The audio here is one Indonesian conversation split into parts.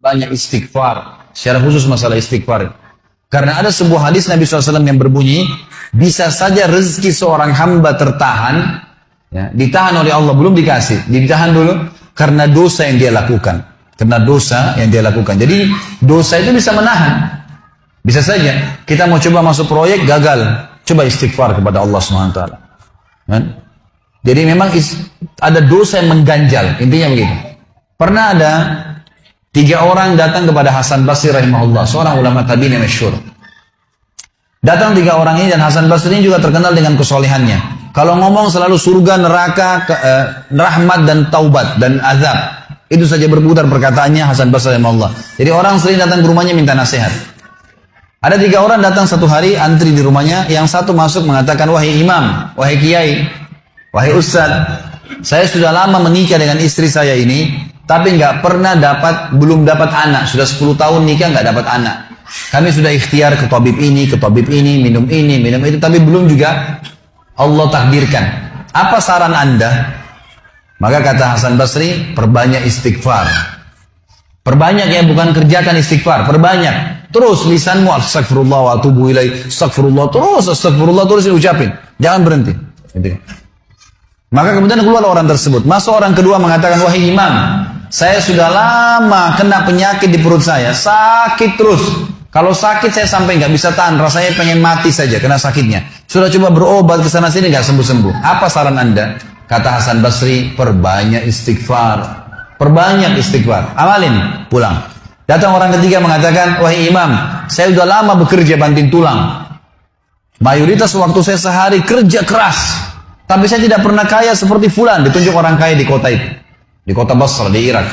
banyak istighfar. Secara khusus masalah istighfar. Karena ada sebuah hadis Nabi SAW yang berbunyi, bisa saja rezeki seorang hamba tertahan, ya, ditahan oleh Allah, belum dikasih, ditahan dulu karena dosa yang dia lakukan. Karena dosa yang dia lakukan. Jadi dosa itu bisa menahan. Bisa saja kita mau coba masuk proyek gagal, coba istighfar kepada Allah SWT. Kan? Jadi memang ada dosa yang mengganjal, intinya begitu. Pernah ada 3 orang datang kepada Hasan Basri rahimahullah, seorang ulama tabi'in yang masyhur. Datang 3 orang ini, dan Hasan Basri ini juga terkenal dengan kesolehannya. Kalau ngomong selalu surga, neraka, rahmat dan taubat dan azab. Itu saja berputar perkataannya Hasan Basri rahimahullah. Jadi orang sering datang ke rumahnya minta nasihat. Ada 3 orang datang satu hari antri di rumahnya, yang satu masuk mengatakan, wahai imam, wahai kiai, wahai ustaz, saya sudah lama menikah dengan istri saya ini, tapi belum dapat anak. Sudah 10 tahun nikah nggak dapat anak. Kami sudah ikhtiar ke tabib ini, minum itu, tapi belum juga Allah takdirkan. Apa saran Anda? Maka kata Hasan Basri, perbanyak istighfar. Perbanyak ya, bukan kerjakan istighfar, perbanyak. Terus lisanmu astagfirullah wa atubu ilaih, astagfirullah terus diucapin. Jangan berhenti. Maka kemudian keluar orang tersebut. Masuk orang kedua mengatakan, wahai imam, saya sudah lama kena penyakit di perut saya, sakit terus. Kalau sakit saya sampai nggak bisa tahan, rasanya pengen mati saja kena sakitnya. Sudah coba berobat ke sana sini nggak sembuh-sembuh. Apa saran Anda? Kata Hasan Basri, perbanyak istighfar. Perbanyak istighfar. Amalin, pulang. Datang orang ketiga mengatakan, wahai imam, saya sudah lama bekerja banting tulang. Mayoritas waktu saya sehari kerja keras. Tapi saya tidak pernah kaya seperti fulan. Ditunjuk orang kaya di kota itu. Di kota Basra, di Irak.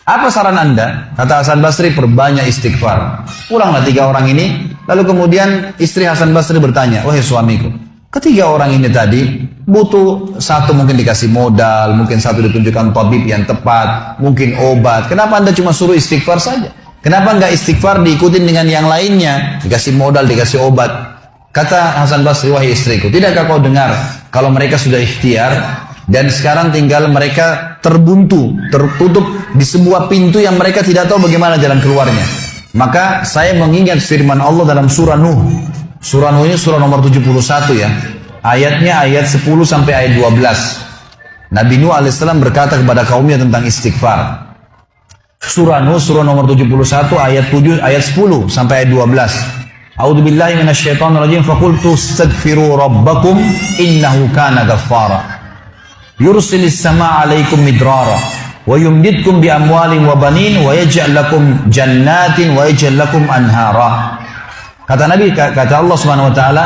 Apa saran Anda? Kata Hasan Basri, perbanyak istighfar. Pulanglah 3 orang ini. Lalu kemudian istri Hasan Basri bertanya, wahai suamiku, ketiga orang ini tadi butuh satu mungkin dikasih modal, mungkin satu ditunjukkan tabib yang tepat, mungkin obat. Kenapa Anda cuma suruh istighfar saja? Kenapa enggak istighfar diikutin dengan yang lainnya? Dikasih modal, dikasih obat. Kata Hasan Basri, wahai istriku, tidakkah kau dengar kalau mereka sudah ikhtiar dan sekarang tinggal mereka terbuntu, tertutup di sebuah pintu yang mereka tidak tahu bagaimana jalan keluarnya. Maka saya mengingat firman Allah dalam surah Nuh. Surah Nuh ini surah nomor 71 ya. Ayatnya ayat 10 sampai ayat 12. Nabi Nuh alaihissalam berkata kepada kaumnya tentang istighfar. Surah Nuh surah nomor 71 ayat 10 sampai ayat 12. A'udzu billahi minasyaitonir rajim. Faqultu astaghfiru rabbakum innahu kana ghaffara. Yursilis samaa 'alaikum midrara wa yumdidkum bi amwalin wa banin wa yaj'al lakum jannatin wa yaj'al lakum anhara. Kata Nabi, kata Allah Subhanahu wa taala,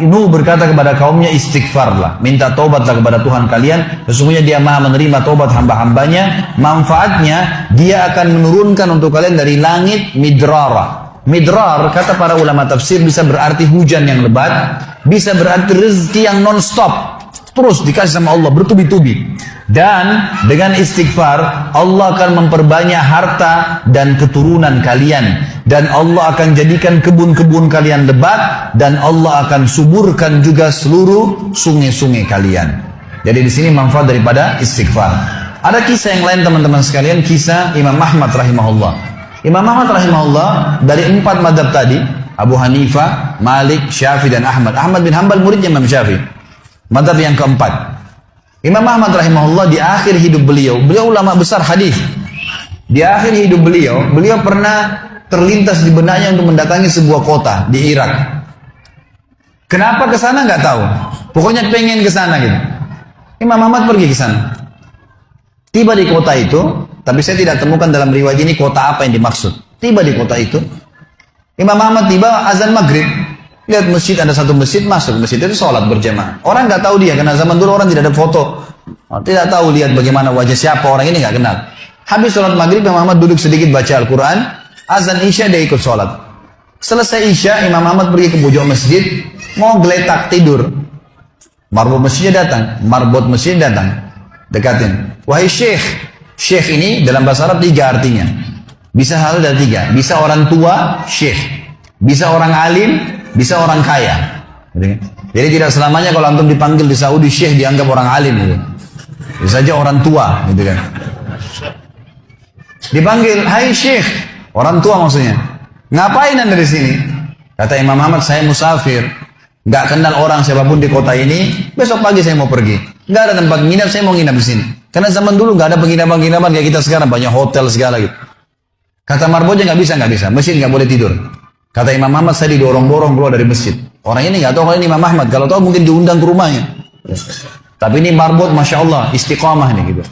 Nuh berkata kepada kaumnya, istighfarlah, minta taubatlah kepada Tuhan kalian, sesungguhnya Dia Maha menerima taubat hamba-hambanya. Manfaatnya Dia akan menurunkan untuk kalian dari langit midrara. Midrar, kata para ulama tafsir, bisa berarti hujan yang lebat, bisa berarti rezeki yang non-stop, terus dikasih sama Allah bertubi-tubi. Dan dengan istighfar Allah akan memperbanyak harta dan keturunan kalian, dan Allah akan jadikan kebun-kebun kalian lebat, dan Allah akan suburkan juga seluruh sungai-sungai kalian. Jadi di sini manfaat daripada istighfar. Ada kisah yang lain teman-teman sekalian, kisah Imam Ahmad rahimahullah. Imam Ahmad rahimahullah dari 4 madhab tadi, Abu Hanifah, Malik, Syafi'i dan Ahmad. Ahmad bin Hanbal muridnya Imam Syafi'i. Madhab yang keempat. Imam Ahmad rahimahullah di akhir hidup beliau ulama besar hadis. Di akhir hidup beliau pernah terlintas di benaknya untuk mendatangi sebuah kota di Irak. Kenapa ke sana nggak tahu. Pokoknya pengen ke sana gitu. Imam Ahmad pergi ke sana. Tiba di kota itu, tapi saya tidak temukan dalam riwayat ini kota apa yang dimaksud. Tiba di kota itu, Imam Ahmad tiba azan maghrib. Lihat masjid, ada satu masjid, masuk masjid itu sholat berjamaah. Orang nggak tahu dia, karena zaman dulu orang tidak ada foto, tidak tahu lihat bagaimana wajah siapa orang ini, nggak kenal. Habis sholat maghrib, Imam Ahmad duduk sedikit baca Al-Quran. Azan Isya dia ikut sholat. Selesai Isya, Imam Ahmad pergi ke pojok masjid, mau geletak tidur. Marbot masjidnya datang, dekatin. Wahai syekh, syekh ini dalam bahasa Arab 3 artinya. Bisa hal dari 3. Bisa orang tua, syekh. Bisa orang alim, bisa orang kaya. Jadi tidak selamanya kalau antum dipanggil di Saudi syekh dianggap orang alim gitu. Bisa saja orang tua gitu kan. Dipanggil, hai Syekh, orang tua maksudnya. Ngapain anda di sini? Kata Imam Ahmad, saya musafir. Nggak kenal orang siapapun di kota ini. Besok pagi saya mau pergi. Nggak ada tempat nginap, saya mau nginap di sini. Karena zaman dulu nggak ada penginapan-penginapan kayak kita sekarang, banyak hotel segala gitu. Kata marbotnya nggak bisa. Masjid nggak boleh tidur. Kata Imam Ahmad, saya didorong-dorong keluar dari masjid. Orang ini nggak tahu kalau ini Imam Ahmad. Kalau tahu mungkin diundang ke rumahnya. Tapi ini marbot, masya Allah, istiqamah nih gitu.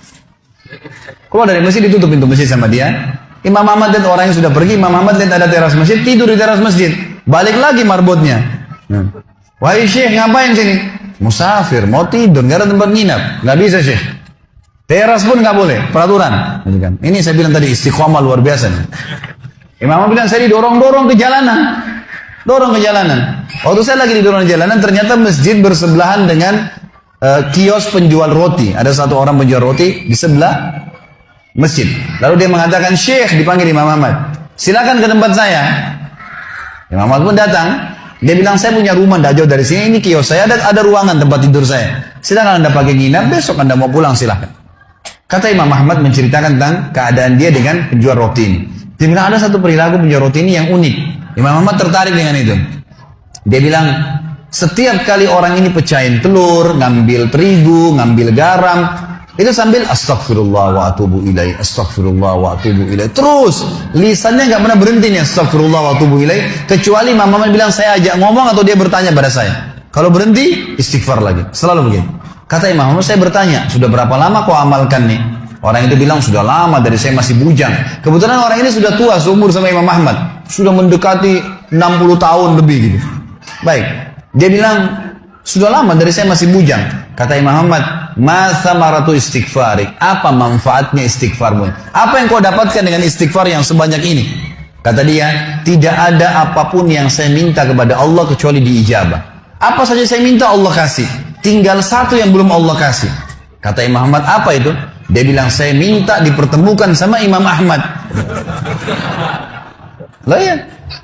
Keluar dari masjid, ditutup pintu masjid sama dia. Imam Ahmad lihat orang yang sudah pergi. Imam Ahmad lihat ada teras masjid, tidur di teras masjid. Balik lagi marbotnya. Wahai Syekh, ngapain sini? Musafir, mau tidur, nggak ada tempat nginap. Nggak bisa Syekh. Teras pun nggak boleh, peraturan. Ini saya bilang tadi istiqomah luar biasa nih. Imam bilang saya didorong-dorong ke jalanan. Dorong ke jalanan. Waktu saya lagi didorong ke jalanan, ternyata masjid bersebelahan dengan kios penjual roti. Ada satu orang penjual roti di sebelah masjid. Lalu dia mengatakan, Syekh, dipanggil Imam Ahmad. Silakan ke tempat saya. Imam Ahmad pun datang. Dia bilang, saya punya rumah tidak jauh dari sini. Ini kios saya, ada ruangan tempat tidur saya. Silakan anda pakai nginap, besok anda mau pulang silakan. Kata Imam Ahmad menceritakan tentang keadaan dia dengan penjual roti ini. Dia bilang ada satu perilaku penjual roti ini yang unik. Imam Ahmad tertarik dengan itu. Dia bilang, setiap kali orang ini pecahin telur, ngambil terigu, ngambil garam, itu sambil astagfirullah wa atubu ilaih, astagfirullah wa atubu ilaih. Terus lisannya nggak pernah berhenti nih astagfirullah wa atubu ilaih, kecuali Imam Ahmad bilang saya ajak ngomong atau dia bertanya pada saya. Kalau berhenti istighfar lagi, selalu begini. Kata Imam Ahmad, saya bertanya, sudah berapa lama kau amalkan nih? Orang itu bilang sudah lama, dari saya masih bujang. Kebetulan orang ini sudah tua seumur sama Imam Ahmad, sudah mendekati 60 tahun lebih gitu. Baik, dia bilang sudah lama, dari saya masih bujang. Kata Imam Ahmad, ma samaratu istighfarik, apa manfaatnya istighfarmu? Apa yang kau dapatkan dengan istighfar yang sebanyak ini? Kata dia, tidak ada apapun yang saya minta kepada Allah kecuali diijabah. Apa saja saya minta Allah kasih, tinggal satu yang belum Allah kasih. Kata Imam Ahmad, apa itu? Dia bilang, saya minta dipertemukan sama Imam Ahmad. Lah ya,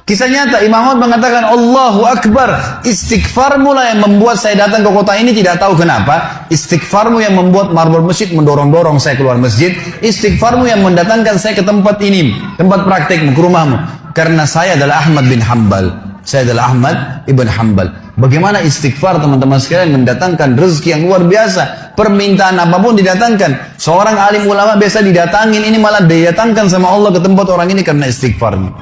kisah nyata. Imam Ahmad mengatakan, Allahu Akbar, istighfarmu lah yang membuat saya datang ke kota ini, tidak tahu kenapa. Istighfarmu yang membuat marbot masjid mendorong-dorong saya keluar masjid. Istighfarmu yang mendatangkan saya ke tempat ini, tempat praktekmu, ke rumahmu. Karena saya adalah Ahmad bin Hanbal. Saya adalah Ahmad ibn Hanbal. Bagaimana istighfar teman-teman sekalian mendatangkan rezeki yang luar biasa. Permintaan apapun didatangkan. Seorang alim ulama biasa didatangin, ini malah didatangkan sama Allah ke tempat orang ini karena istighfarnya.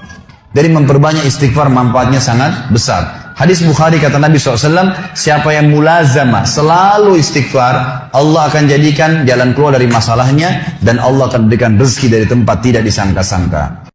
Dari memperbanyak istighfar manfaatnya sangat besar. Hadis Bukhari kata Nabi SAW, siapa yang mulazamah selalu istighfar, Allah akan jadikan jalan keluar dari masalahnya dan Allah akan berikan rezeki dari tempat tidak disangka-sangka.